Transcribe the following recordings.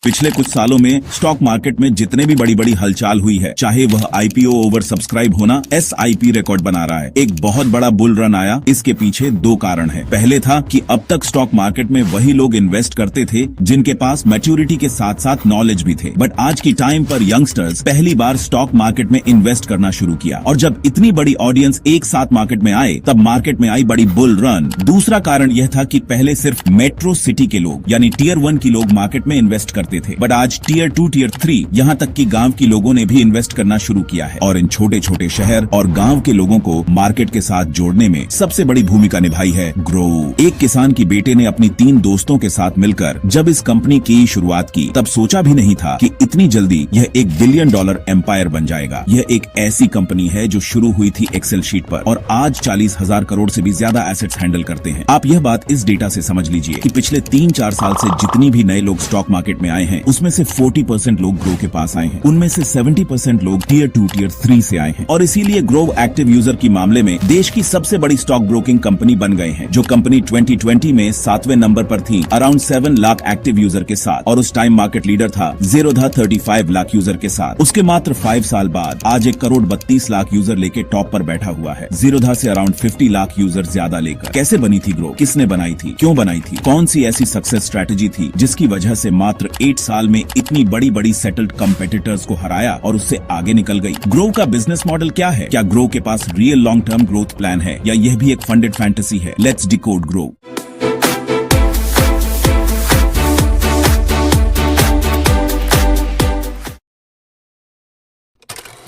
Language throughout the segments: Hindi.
पिछले कुछ सालों में स्टॉक मार्केट में जितने भी बड़ी बड़ी हलचल हुई है, चाहे वह आईपीओ ओवर सब्सक्राइब होना, एसआईपी रिकॉर्ड बना रहा है, एक बहुत बड़ा बुल रन आया। इसके पीछे दो कारण है। पहले था कि अब तक स्टॉक मार्केट में वही लोग इन्वेस्ट करते थे जिनके पास मैच्योरिटी के साथ साथ नॉलेज भी थे। बट आज की टाइम पर यंगस्टर्स पहली बार स्टॉक मार्केट में इन्वेस्ट करना शुरू किया, और जब इतनी बड़ी ऑडियंस एक साथ मार्केट में आए तब मार्केट में आई बड़ी बुल रन। दूसरा कारण यह था कि पहले सिर्फ मेट्रो सिटी के लोग यानी टियर 1 की लोग मार्केट में इन्वेस्ट करते थे, बट आज टियर 2, टियर 3 यहाँ तक कि गांव के लोगों ने भी इन्वेस्ट करना शुरू किया है। और इन छोटे छोटे शहर और गांव के लोगों को मार्केट के साथ जोड़ने में सबसे बड़ी भूमिका निभाई है ग्रोव। एक किसान की बेटे ने अपनी 3 दोस्तों के साथ मिलकर जब इस कंपनी की शुरुआत की तब सोचा भी नहीं था कि इतनी जल्दी यह $1 बिलियन एम्पायर बन जाएगा। यह एक ऐसी कंपनी है जो शुरू हुई थी एक्सेल शीट पर और आज 40,000 करोड़ से भी ज्यादा एसेट्स हैंडल करते हैं। आप यह बात इस डेटा से समझ लीजिए कि पिछले 3-4 साल से जितनी भी नए लोग स्टॉक मार्केट में आए हैं उसमें से 40% लोग ग्रो के पास आए हैं, उनमें से 70% लोग टियर 2, टियर 3 से आए हैं। और इसीलिए ग्रोव एक्टिव यूजर की मामले में देश की सबसे बड़ी स्टॉक ब्रोकिंग कंपनी बन गए हैं। जो कंपनी 2020 में 7वें नंबर पर थी अराउंड 7 लाख एक्टिव यूजर के साथ, और उस टाइम मार्केट लीडर था ज़ीरोधा 35 लाख यूजर के साथ। उसके मात्र 5 साल बाद आज 1 करोड़ 32 लाख यूजर लेके टॉप पर बैठा हुआ है, ज़ीरोधा से अराउंड 50 लाख यूजर ज्यादा लेकर। कैसे बनी थी ग्रोव, किसने बनाई थी, क्यों बनाई थी, कौन सी ऐसी सक्सेस स्ट्रेटेजी थी जिसकी वजह से मात्र 8 साल में इतनी बड़ी बड़ी सेटल्ड कंपेटिटर्स को हराया और उससे आगे निकल गई। ग्रोव का बिजनेस मॉडल क्या है? क्या ग्रोव के पास real long term growth plan है या यह भी एक फंडेड फैंटेसी है? Let's decode Groww.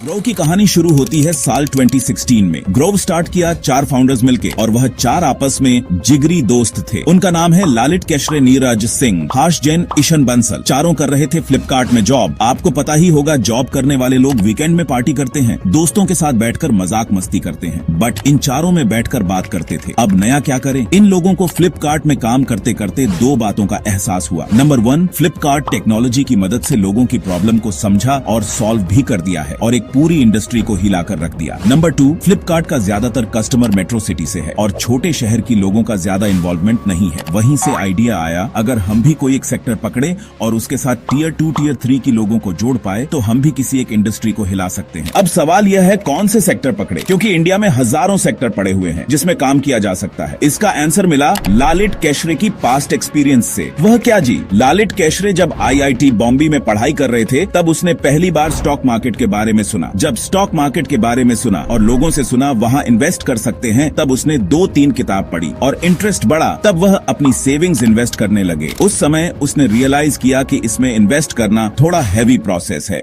ग्रोव की कहानी शुरू होती है साल 2016 में। ग्रोव स्टार्ट किया 4 फाउंडर्स मिलके, और वह 4 आपस में जिगरी दोस्त थे। उनका नाम है लालित केशरे, नीरज सिंह, हाश जैन, ईशन बंसल। चारों कर रहे थे फ्लिपकार्ट में जॉब। आपको पता ही होगा, जॉब करने वाले लोग वीकेंड में पार्टी करते हैं, दोस्तों के साथ बैठकर मजाक मस्ती करते हैं, बट इन चारों में बैठकर बात करते थे। अब नया क्या करें? इन लोगों को फ्लिपकार्ट में काम करते करते 2 बातों का एहसास हुआ। नंबर 1, फ्लिपकार्ट टेक्नोलॉजी की मदद से लोगों की प्रॉब्लम को समझा और सॉल्व भी कर दिया है और एक पूरी इंडस्ट्री को हिलाकर रख दिया। नंबर 2, फ्लिपकार्ट का ज्यादातर कस्टमर मेट्रो सिटी से है और छोटे शहर की लोगों का ज्यादा इन्वॉल्वमेंट नहीं है। वहीं से आइडिया आया, अगर हम भी कोई एक सेक्टर पकड़े और उसके साथ टियर 2, टियर 3 की लोगों को जोड़ पाए तो हम भी किसी एक इंडस्ट्री को हिला सकते हैं। अब सवाल यह है, कौन से सेक्टर पकड़े, क्योंकि इंडिया में हजारों सेक्टर पड़े हुए हैं जिसमें काम किया जा सकता है। इसका आंसर मिला लालित केशरे की पास्ट एक्सपीरियंस से। वह क्या जी? लालित केशरे जब IIT बॉम्बे में पढ़ाई कर रहे थे तब उसने पहली बार स्टॉक मार्केट के बारे में सुना। जब स्टॉक मार्केट के बारे में सुना और लोगों से सुना वहां इन्वेस्ट कर सकते हैं, तब उसने 2-3 किताब पढ़ी और इंटरेस्ट बढ़ा। तब वह अपनी सेविंग्स इन्वेस्ट करने लगे। उस समय उसने रियलाइज किया कि इसमें इन्वेस्ट करना थोड़ा हैवी प्रोसेस है।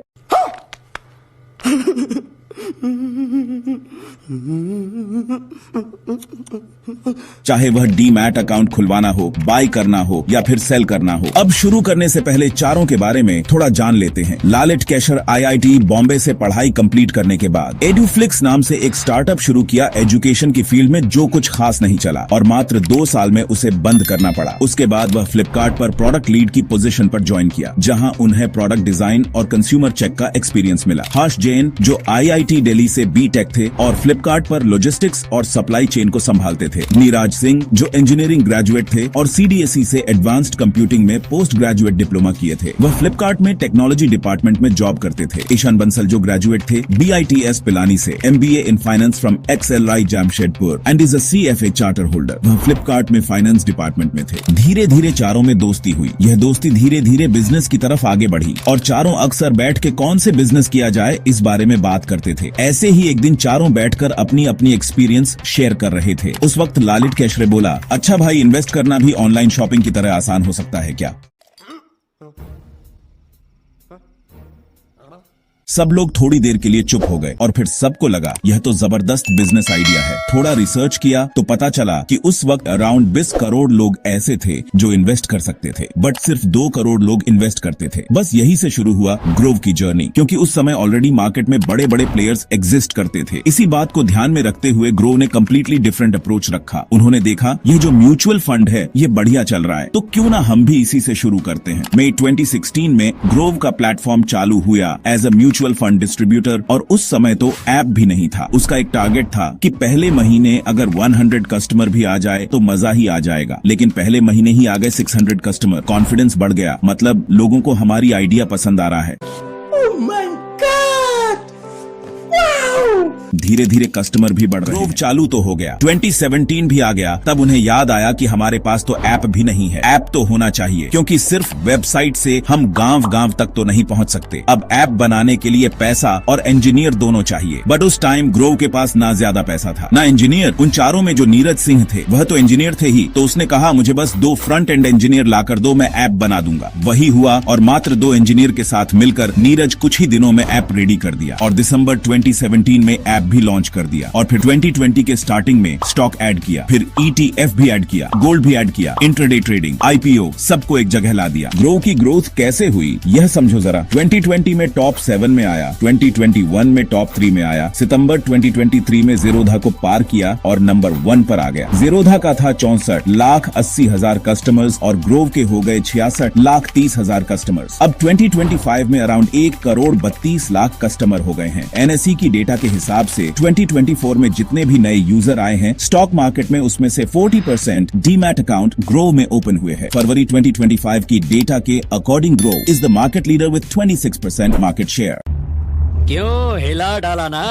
चाहे वह डीमैट अकाउंट खुलवाना हो, बाय करना हो या फिर सेल करना हो। अब शुरू करने से पहले चारों के बारे में थोड़ा जान लेते हैं। लालित केशर IIT बॉम्बे से पढ़ाई कंप्लीट करने के बाद एडुफ्लिक्स नाम से एक स्टार्टअप शुरू किया एजुकेशन की फील्ड में, जो कुछ खास नहीं चला और मात्र 2 साल में उसे बंद करना पड़ा। उसके बाद वह फ्लिपकार्ट पर प्रोडक्ट लीड की पोजीशन पर ज्वाइन किया, जहां उन्हें प्रोडक्ट डिजाइन और कंज्यूमर चेक का एक्सपीरियंस मिला। हाश जैन जो IIT दिल्ली से B.Tech थे और फ्लिपकार्ट पर लॉजिस्टिक्स और सप्लाई चेन को संभालते थे। नीरज सिंह जो इंजीनियरिंग ग्रेजुएट थे और CDSE से एडवांस्ड कंप्यूटिंग में पोस्ट ग्रेजुएट डिप्लोमा किए थे, वह फ्लिपकार्ट में टेक्नोलॉजी डिपार्टमेंट में जॉब करते थे। ईशन बंसल जो ग्रेजुएट थे BITS पिलानी से, MBA in finance from XLI Jamshedpur and is a CFA charter holder. वह फ्लिपकार्ट में फाइनेंस डिपार्टमेंट में थे। धीरे धीरे चारों में दोस्ती हुई। यह दोस्ती धीरे धीरे बिजनेस की तरफ आगे बढ़ी और चारों अक्सर बैठ के कौन से बिजनेस किया जाए इस बारे में बात करते थे। ऐसे ही एक दिन चारों बैठकर अपनी अपनी एक्सपीरियंस शेयर कर रहे थे। उस वक्त लालित केशरे बोला, अच्छा भाई, इन्वेस्ट करना भी ऑनलाइन शॉपिंग की तरह आसान हो सकता है क्या? सब लोग थोड़ी देर के लिए चुप हो गए और फिर सबको लगा यह तो जबरदस्त बिजनेस आइडिया है। थोड़ा रिसर्च किया तो पता चला कि उस वक्त अराउंड 20 करोड़ लोग ऐसे थे जो इन्वेस्ट कर सकते थे, बट सिर्फ 2 करोड़ लोग इन्वेस्ट करते थे। बस यही से शुरू हुआ ग्रोव की जर्नी, क्योंकि उस समय ऑलरेडी मार्केट में बड़े बड़े प्लेयर्स एग्जिस्ट करते थे। इसी बात को ध्यान में रखते हुए ग्रोव ने कम्प्लीटली डिफरेंट अप्रोच रखा। उन्होंने देखा ये जो म्यूचुअल फंड है ये बढ़िया चल रहा है, तो क्यों ना हम भी इसी से शुरू करते हैं। मई 2016 में ग्रोव का प्लेटफॉर्म चालू हुआ as a mutual mutual fund distributor और उस समय तो ऐप भी नहीं था। उसका एक टारगेट था कि पहले महीने अगर 100 कस्टमर भी आ जाए तो मजा ही आ जाएगा, लेकिन पहले महीने ही आ गए 600 कस्टमर। कॉन्फिडेंस बढ़ गया, मतलब लोगों को हमारी आइडिया पसंद आ रहा है। धीरे धीरे कस्टमर भी बढ़ रहे हैं। चालू तो हो गया, 2017 भी आ गया। तब उन्हें याद आया कि हमारे पास तो ऐप भी नहीं है। ऐप तो होना चाहिए, क्योंकि सिर्फ वेबसाइट से हम गांव तक तो नहीं पहुंच सकते। अब ऐप बनाने के लिए पैसा और इंजीनियर दोनों चाहिए। बट उस टाइम ग्रोव के पास ना ज्यादा पैसा था ना इंजीनियर। उन चारों में जो नीरज सिंह थे वह तो इंजीनियर थे ही, तो उसने कहा मुझे बस 2 फ्रंट एंड इंजीनियर लाकर दो, मैं ऐप बना दूंगा। वही हुआ और मात्र 2 इंजीनियर के साथ मिलकर नीरज कुछ ही दिनों में ऐप रेडी कर दिया और दिसंबर 2017 में ऐप भी लॉन्च कर दिया। और फिर 2020 के स्टार्टिंग में स्टॉक ऐड किया, फिर ETF भी ऐड किया, गोल्ड भी ऐड किया, इंट्राडे ट्रेडिंग, IPO सबको एक जगह ला दिया। ग्रोव की ग्रोथ कैसे हुई यह समझो जरा। 2020 में टॉप 7 में आया, 2021 में टॉप 3 में आया, सितंबर 2023 में जीरोधा को पार किया और नंबर 1 पर आ गया। जीरोधा का था 64,80,000 कस्टमर्स और ग्रोव के हो गए 66,30,000 कस्टमर्स। अब 2025 में अराउंड 1,32,00,000 कस्टमर हो गए हैं। NSE की डेटा के हिसाब से 2024 में जितने भी नए यूजर आए हैं स्टॉक मार्केट में, उसमें से 40% डीमैट अकाउंट ग्रोव में ओपन हुए हैं। फरवरी 2025 की डेटा के according Grove is the market leader with 26% market share. क्यों हिला डाला ना।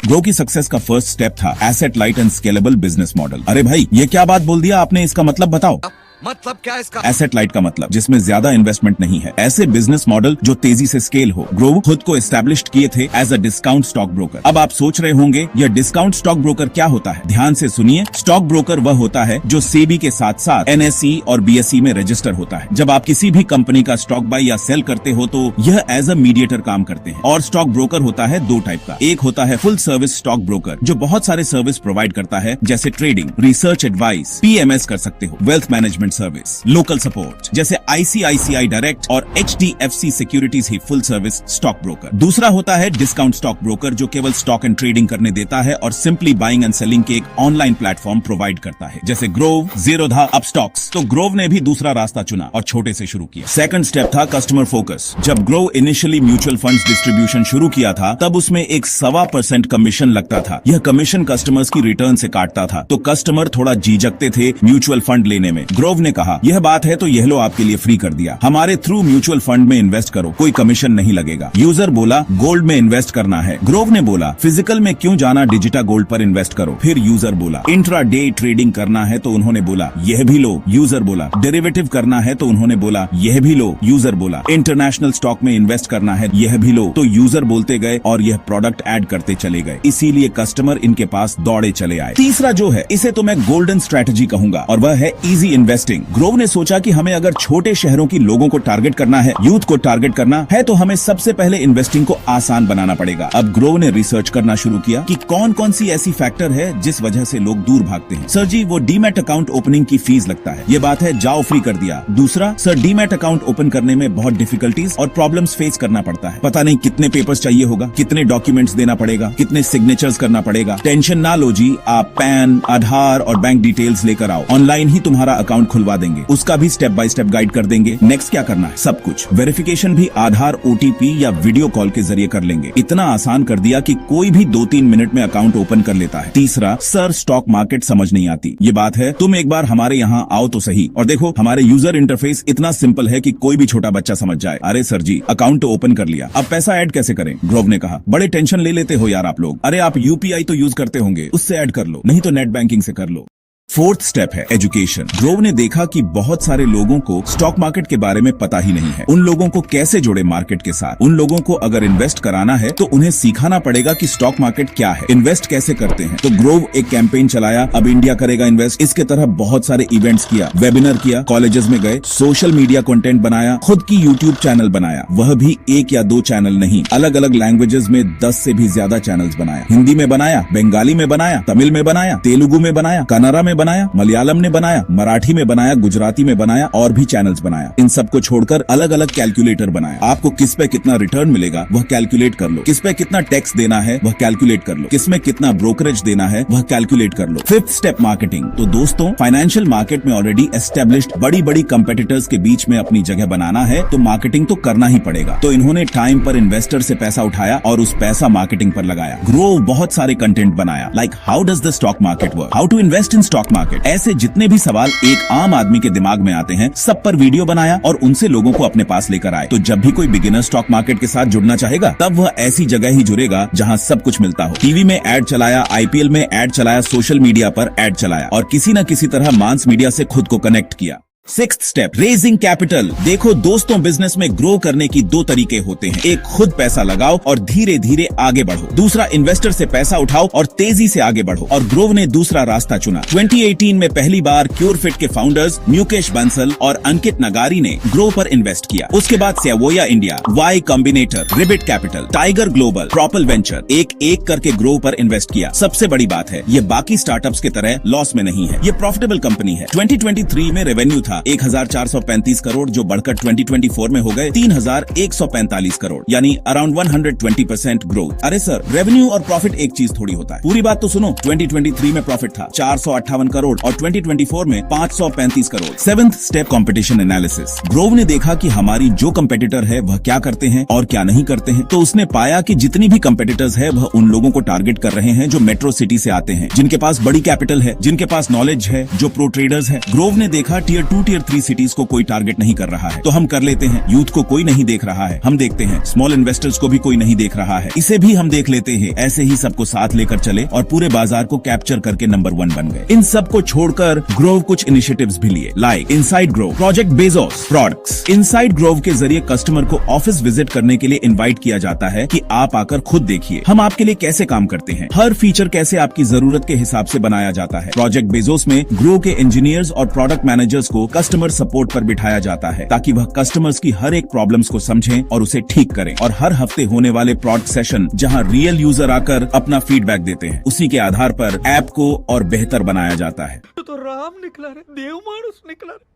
ग्रो की सक्सेस का फर्स्ट स्टेप था asset light and scalable business model. अरे भाई ये क्या बात बोल दिया आपने, इसका मतलब बताओ। मतलब क्या इसका? एसेट लाइट का मतलब जिसमें ज्यादा इन्वेस्टमेंट नहीं है, ऐसे बिजनेस मॉडल जो तेजी से स्केल हो। ग्रो खुद को एस्टैब्लिश्ड किए थे as a discount stock broker. अब आप सोच रहे होंगे यह डिस्काउंट स्टॉक ब्रोकर क्या होता है। ध्यान से सुनिए, स्टॉक ब्रोकर वह होता है जो सेबी के साथ साथ NSE और BSE में रजिस्टर होता है। जब आप किसी भी कंपनी का स्टॉक बाय या सेल करते हो तो यह एज अ मीडिएटर काम करते हैं। और स्टॉक ब्रोकर होता है 2 टाइप का। एक होता है फुल सर्विस स्टॉक ब्रोकर जो बहुत सारे सर्विस प्रोवाइड करता है, जैसे ट्रेडिंग, रिसर्च एडवाइस, PMS कर सकते हो, wealth management service, local support, जैसे ICICI डायरेक्ट और HDFC सिक्योरिटीज ही फुल सर्विस स्टॉक ब्रोकर। दूसरा होता है डिस्काउंट स्टॉक ब्रोकर जो केवल स्टॉक एंड ट्रेडिंग करने देता है और सिंपली बाइंग एंड सेलिंग के एक ऑनलाइन प्लेटफॉर्म प्रोवाइड करता है, जैसे ग्रोव, जीरोधा, अपस्टॉक्स। तो ग्रोव ने भी दूसरा रास्ता चुना और छोटे से शुरू किया। सेकंड स्टेप था कस्टमर फोकस। जब Grove initially mutual funds distribution शुरू किया था तब उसमें एक 1.25% कमीशन लगता था। यह कमीशन कस्टमर्स की रिटर्न से काटता था, तो कस्टमर थोड़ा झिझकते थे म्यूचुअल फंड लेने में। ग्रोव ने कहा यह बात है तो यह लो आपके लिए फ्री कर दिया, हमारे थ्रू म्यूचुअल फंड में इन्वेस्ट करो, कोई कमीशन नहीं लगेगा। यूजर बोला गोल्ड में इन्वेस्ट करना है। ग्रोव ने बोला फिजिकल में क्यों जाना, डिजिटा गोल्ड पर इन्वेस्ट करो। फिर यूजर बोला इंट्रा डे ट्रेडिंग करना है तो उन्होंने बोला यह भी लो। यूजर बोला डेरिवेटिव करना है तो उन्होंने बोला यह भी लो। यूजर बोला इंटरनेशनल स्टॉक में इन्वेस्ट करना है, यह भी लो। तो यूजर बोलते गए और यह प्रोडक्ट ऐड करते चले गए, इसीलिए कस्टमर इनके पास दौड़े चले आए। तीसरा जो है इसे तो मैं गोल्डन स्ट्रेटजी कहूंगा और वह है इजी इन्वेस्टिंग। ग्रोव ने सोचा कि हमें अगर छोटे शहरों की लोगों को टारगेट करना है, यूथ को टारगेट करना है, तो हमें सबसे पहले इन्वेस्टिंग को आसान बनाना पड़ेगा। अब ग्रोव ने रिसर्च करना शुरू किया कि कौन कौन सी ऐसी फैक्टर है जिस वजह से लोग दूर भागते हैं। सर जी वो डीमैट अकाउंट ओपनिंग की फीस लगता है, ये बात है, जाओ फ्री कर दिया। दूसरा, सर डीमैट अकाउंट ओपन करने में बहुत डिफिकल्टीज और प्रॉब्लम्स फेस करना पड़ता है, पता नहीं कितने पेपर्स चाहिए होगा, कितने डॉक्यूमेंट्स देना पड़ेगा, कितने सिग्नेचर्स करना पड़ेगा। टेंशन ना लो जी, आप पैन, आधार और बैंक डिटेल्स लेकर आओ, ऑनलाइन ही तुम्हारा अकाउंट खुलवा देंगे, उसका भी स्टेप बाय स्टेप गाइड कर देंगे। नेक्स्ट क्या करना है, सब कुछ। वेरिफिकेशन भी आधार, OTP या वीडियो कॉल के जरिए कर लेंगे। इतना आसान कर दिया कि कोई भी 2-3 मिनट में अकाउंट ओपन कर लेता है। तीसरा, सर स्टॉक मार्केट समझ नहीं आती, ये बात है, तुम एक बार हमारे यहाँ आओ तो सही और देखो हमारे यूजर इंटरफेस इतना सिंपल है कि कोई भी छोटा बच्चा समझ जाए। अरे सर जी अकाउंट तो ओपन कर लिया, अब पैसा ऐड कैसे करें? ग्रोव ने कहा बड़े टेंशन ले लेते हो यार आप लोग, अरे आप UPI तो यूज करते होंगे, उससे ऐड कर लो, नहीं तो नेट बैंकिंग से कर लो। फोर्थ स्टेप है एजुकेशन। ग्रोव ने देखा कि बहुत सारे लोगों को स्टॉक मार्केट के बारे में पता ही नहीं है। उन लोगों को कैसे जोड़े मार्केट के साथ? उन लोगों को अगर इन्वेस्ट कराना है तो उन्हें सिखाना पड़ेगा कि स्टॉक मार्केट क्या है, इन्वेस्ट कैसे करते हैं। तो ग्रोव एक कैंपेन चलाया, अब इंडिया करेगा इन्वेस्ट। इसके तरह बहुत सारे इवेंट्स किया, वेबिनार किया, कॉलेजेस में गए, सोशल मीडिया कंटेंट बनाया, खुद की यूट्यूब चैनल बनाया, वह भी 1 या 2 चैनल नहीं, अलग अलग लैंग्वेजेस में 10 से भी ज्यादा चैनल्स बनाया। हिंदी में बनाया, बंगाली में बनाया, तमिल में बनाया, तेलुगु में बनाया, कन्नड़ा में बनाया, मलयालम ने बनाया, मराठी में बनाया, गुजराती में बनाया और भी चैनल्स बनाया। इन सबको छोड़कर अलग अलग कैलकुलेटर बनाया। आपको किस पे कितना रिटर्न मिलेगा वह कैलकुलेट कर लो, किस पे कितना टैक्स देना है वह कैलकुलेट कर लो, किसमें कितना ब्रोकरेज देना है वह कैलकुलेट कर लो। Fifth step marketing. तो दोस्तों फाइनेंशियल मार्केट में ऑलरेडी एस्टेब्लिश्ड बड़ी बड़ी कंपेटिटर्स के बीच में अपनी जगह बनाना है तो मार्केटिंग तो करना ही पड़ेगा। तो इन्होंने टाइम पर इन्वेस्टर से पैसा उठाया और उस पैसा मार्केटिंग पर लगाया। ग्रोव बहुत सारे कंटेंट बनाया, like how does the stock market work, how to invest in stock market. ऐसे जितने भी सवाल एक आम आदमी के दिमाग में आते हैं सब पर वीडियो बनाया और उनसे लोगों को अपने पास लेकर आए। तो जब भी कोई बिगिनर स्टॉक मार्केट के साथ जुड़ना चाहेगा तब वह ऐसी जगह ही जुड़ेगा जहां सब कुछ मिलता हो। टीवी में ऐड चलाया, आईपीएल में ऐड चलाया, सोशल मीडिया पर ऐड चलाया और किसी न किसी तरह मास मीडिया से खुद को कनेक्ट किया। Sixth step, raising capital. देखो दोस्तों, बिजनेस में ग्रो करने की दो तरीके होते हैं। एक, खुद पैसा लगाओ और धीरे धीरे आगे बढ़ो। दूसरा, इन्वेस्टर से पैसा उठाओ और तेजी से आगे बढ़ो। और ग्रोव ने दूसरा रास्ता चुना। 2018 में पहली बार क्योरफिट के फाउंडर्स मुकेश बंसल और अंकित नगारी ने ग्रोव पर इन्वेस्ट किया। उसके बाद सेवोया India, Y combinator, रिबिट capital, tiger global, propel venture एक एक करके ग्रोव पर इन्वेस्ट किया। सबसे बड़ी बात है, ये बाकी स्टार्टअप्स की तरह लॉस में नहीं है, ये प्रॉफिटेबल कंपनी है। 2023 में रेवेन्यू था 1435 करोड़ जो बढ़कर 2024 में हो गए 3145 करोड़, यानी अराउंड 120% ग्रोथ। अरे सर, रेवेन्यू और प्रॉफिट एक चीज थोड़ी होता है। पूरी बात तो सुनो। 2023 में प्रॉफिट था 458 करोड़ और 2024 में 535 crore. Seventh step, competition analysis. Grove ने देखा कि हमारी जो कंपेटिटर है वह क्या करते हैं और क्या नहीं करते हैं। तो उसने पाया कि जितनी भी कंपेटिटर्स है वह उन लोगों को टारगेट कर रहे हैं जो मेट्रो सिटी से आते हैं, जिनके पास बड़ी कैपिटल है, जिनके पास नॉलेज है, जो प्रो ट्रेडर्स है। ग्रोव ने देखा टियर 2 टियर 3 सिटीज को कोई टारगेट नहीं कर रहा है तो हम कर लेते हैं। यूथ को कोई नहीं देख रहा है, हम देखते हैं। स्मॉल इन्वेस्टर्स को भी कोई नहीं देख रहा है, इसे भी हम देख लेते हैं। ऐसे ही सबको साथ लेकर चले और पूरे बाजार को कैप्चर करके नंबर 1 बन गए। इन सबको छोड़कर ग्रोव कुछ इनिशिएटिव्स भी लिए, like inside Grove, project Bezos products. Inside Grove के जरिए कस्टमर को ऑफिस विजिट करने के लिए इन्वाइट किया जाता है कि आप आकर खुद देखिए हम आपके लिए कैसे काम करते हैं, हर फीचर कैसे आपकी जरूरत के हिसाब से बनाया जाता है। प्रोजेक्ट बेजोस में ग्रोव के इंजीनियर्स और प्रोडक्ट मैनेजर्स को कस्टमर सपोर्ट पर बिठाया जाता है ताकि वह कस्टमर्स की हर एक प्रॉब्लम्स को समझें और उसे ठीक करें। और हर हफ्ते होने वाले प्रोडक्ट सेशन जहां रियल यूजर आकर अपना फीडबैक देते हैं, उसी के आधार पर ऐप को और बेहतर बनाया जाता है। तो राम निकला रे, देव मानुस निकला रे।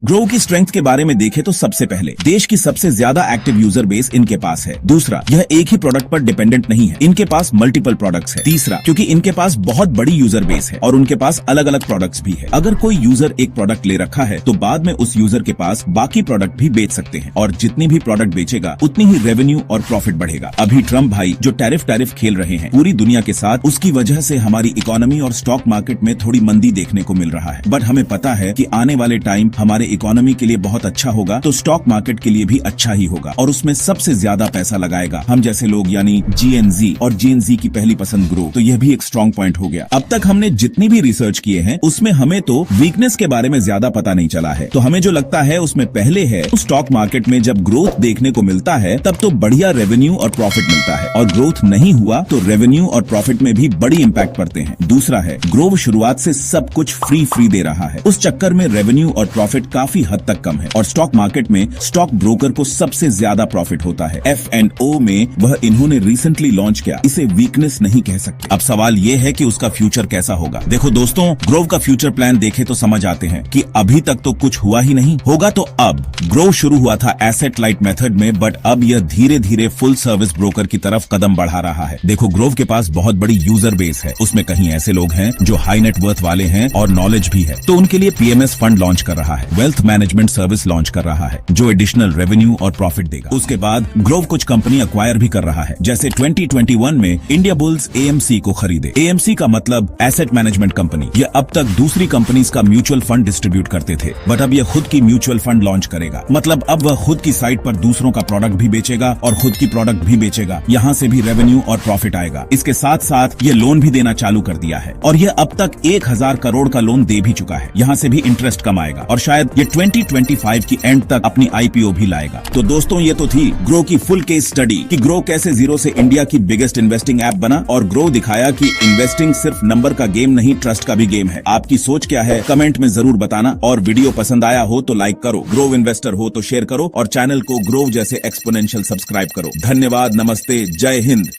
ग्रोव की स्ट्रेंथ के बारे में देखें तो सबसे पहले देश की सबसे ज्यादा एक्टिव यूजर बेस इनके पास है। दूसरा, यह एक ही प्रोडक्ट पर डिपेंडेंट नहीं है, इनके पास मल्टीपल प्रोडक्ट्स है। तीसरा, क्योंकि इनके पास बहुत बड़ी यूजर बेस है और उनके पास अलग अलग प्रोडक्ट्स भी है। अगर कोई यूजर एक प्रोडक्ट ले रखा है तो बाद में उस यूजर के पास बाकी प्रोडक्ट भी बेच सकते हैं और जितनी भी प्रोडक्ट बेचेगा उतनी ही रेवेन्यू और प्रॉफिट बढ़ेगा। अभी ट्रम्प भाई जो टैरिफ खेल रहे हैं पूरी दुनिया के साथ, उसकी वजह से हमारी इकोनॉमी और स्टॉक मार्केट में थोड़ी मंदी देखने को मिल रहा है। बट हमें पता है कि आने वाले टाइम हमारे इकोनॉमी के लिए बहुत अच्छा होगा तो स्टॉक मार्केट के लिए भी अच्छा ही होगा और उसमें सबसे ज्यादा पैसा लगाएगा हम जैसे लोग, यानी GNZ। और GNZ की पहली पसंद ग्रो, तो यह भी एक स्ट्रॉन्ग पॉइंट हो गया। अब तक हमने जितनी भी रिसर्च किए हैं उसमें हमें तो वीकनेस के बारे में ज्यादा पता नहीं चला है। तो हमें जो लगता है उसमें पहले है, स्टॉक मार्केट में जब ग्रोथ देखने को मिलता है तब तो बढ़िया रेवेन्यू और प्रॉफिट मिलता है और ग्रोथ नहीं हुआ तो रेवेन्यू और प्रॉफिट में भी बड़ी इंपैक्ट पड़ते हैं। दूसरा है, ग्रोव शुरुआत से सब कुछ फ्री दे रहा है, उस चक्कर में रेवेन्यू और प्रॉफिट काफी हद तक कम है और स्टॉक मार्केट में स्टॉक ब्रोकर को सबसे ज्यादा प्रॉफिट होता है। F&O में वह इन्होंने रिसेंटली लॉन्च किया, इसे वीकनेस नहीं कह सकते। अब सवाल ये है कि उसका फ्यूचर कैसा होगा। देखो दोस्तों, ग्रोव का फ्यूचर प्लान देखे तो समझ आते हैं कि अभी तक तो कुछ हुआ ही नहीं, होगा तो अब। ग्रोव शुरू हुआ था एसेट लाइट मेथड में, बट अब यह धीरे धीरे फुल सर्विस ब्रोकर की तरफ कदम बढ़ा रहा है। देखो, ग्रोव के पास बहुत बड़ी यूजर बेस है, उसमें कहीं ऐसे लोग हैं जो हाई नेटवर्थ वाले हैं और नॉलेज भी है, तो उनके लिए PMS फंड लॉन्च कर रहा है, वेल्थ मैनेजमेंट सर्विस लॉन्च कर रहा है जो एडिशनल रेवेन्यू और प्रॉफिट देगा। उसके बाद ग्रोव कुछ कंपनी अक्वायर भी कर रहा है, जैसे 2021 में इंडिया बुल्स AMC को खरीदे। AMC का मतलब एसेट मैनेजमेंट कंपनी। ये अब तक दूसरी कंपनीज का म्यूचुअल फंड डिस्ट्रीब्यूट करते थे, बट अब ये खुद की म्यूचुअल फंड लॉन्च करेगा। मतलब अब वह खुद की साइट पर दूसरों का प्रोडक्ट भी बेचेगा और खुद की प्रोडक्ट भी बेचेगा, यहाँ से भी रेवेन्यू और प्रॉफिट आएगा। इसके साथ साथ ये लोन भी देना चालू कर दिया है और ये अब तक 1000 करोड़ का लोन दे भी चुका है, यहाँ से भी इंटरेस्ट कम आएगा और शायद ये 2025 की एंड तक अपनी IPO भी लाएगा। तो दोस्तों, ये तो थी ग्रो की फुल केस स्टडी कि ग्रो कैसे जीरो से इंडिया की बिगेस्ट इन्वेस्टिंग ऐप बना और ग्रो दिखाया कि इन्वेस्टिंग सिर्फ नंबर का गेम नहीं, ट्रस्ट का भी गेम है। आपकी सोच क्या है कमेंट में जरूर बताना और वीडियो पसंद आया हो तो लाइक करो, ग्रो इन्वेस्टर हो तो शेयर करो और चैनल को ग्रो जैसे एक्सपोनेंशियल सब्सक्राइब करो। धन्यवाद, नमस्ते, जय हिंद।